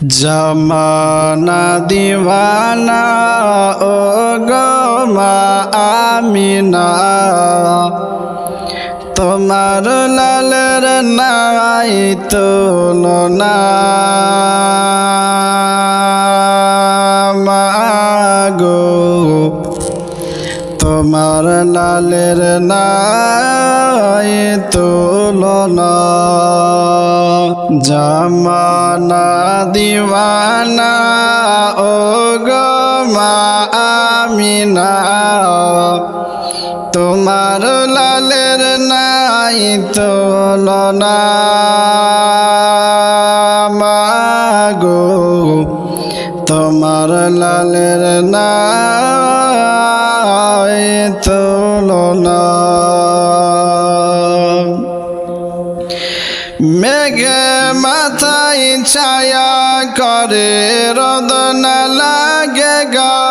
জামানা দিওয়ানা ও গো মা আমিনা, তোমার লালের নাই তুলনা। মাগো তোমার লালের নাই তুলনা। জামানা দিওয়ানা ও গো মা আমিনা, তোমার লালের নাই তুলনা। মাগো তোমার লালের নাই তুলনা। মেঘে মাথায় ছায়া করে রোদ না লাগে গায়ে,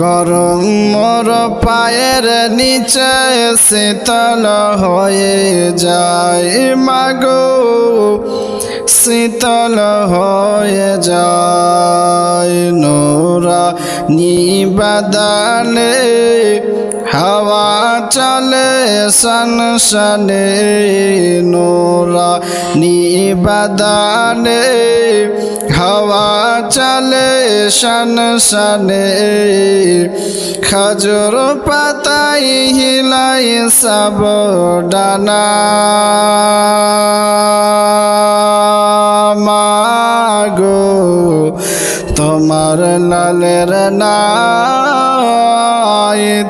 গরম মোর পায়ের নিচে শীতল হয়ে যায়। মাগো শীতল হয়ে যায়। নোরা নিবাদানে হাওয়া চলে সনসনে, নোরা নিবাদানে হাওয়া চলে সনসনে। খজুর পাতাই হিলাই সব ডানা। মাগো তোমার লালের নাই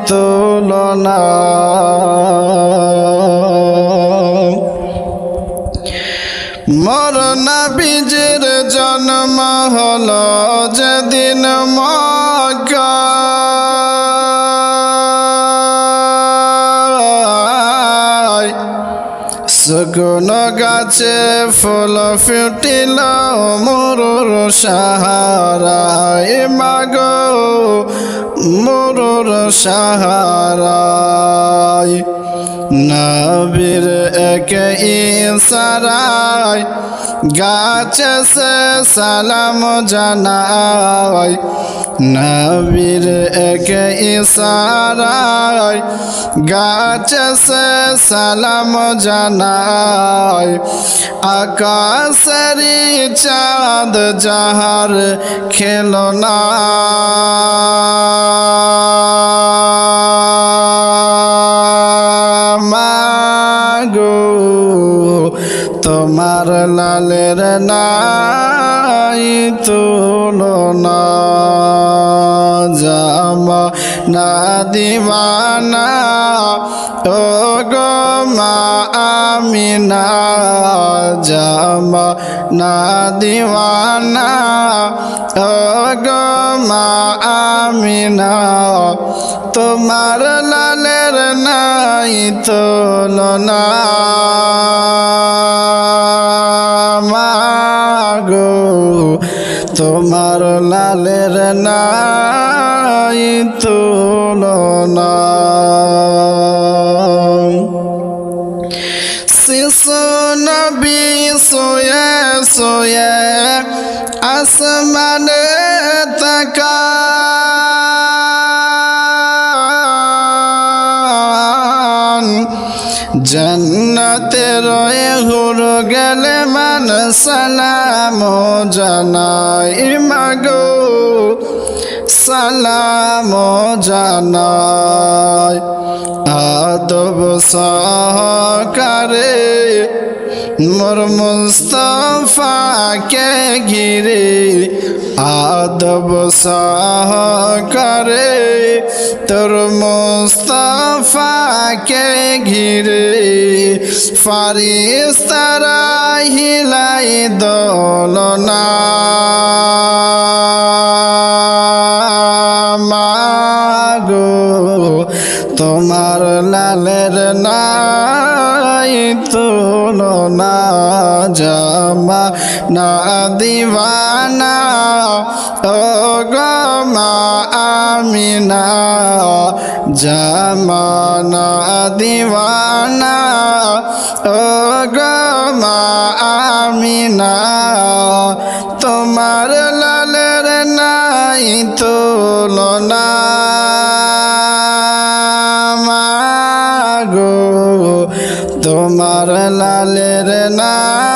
তুলনা। মোর নবীজির জন্ম হলো যেদিন মক্কায়, শুকন গাছে ফুল ফুটিল মরুর সাহারায়। মাগো মরুর সাহারায়, নবীর এক ইশারায় গাছে সে সালাম জানায়। নবীর এক ইশারায় গাছে সে সালাম জানায়। আকাশেরি চাঁদ যাহার খেলনা। মাগো তোমার লালের নাই তুলনা। জামানা দিওয়ানা ও গো মা আমিনা, জামানা দিওয়ানা ও গো মা আমিনা, তোমার লালের নাই তুলনা। মাগো তোমার লালের নাই তুলনা। শিশু নবী সোয়ে সোয়ে আসমানে তাকান, জন্নতের হুর গেলে মান সালাম জানাই। মাগো সালাম জানাই। আদব সহকারে মোর মুস্তাফাকে ঘিরে, আদব সহকারে তোর মুস্তাফাকে ঘিরে। ফারিস্তারা হিলাই দোলনা। মাগো তোমার লালের নাই তুলনা। জামানা দিওয়ানা ও গো মা আমিনা, জামানা দিওয়ানা ও গো মা আমিনা তোমার লালের নাই তুলনা মাগো তোমার লালের না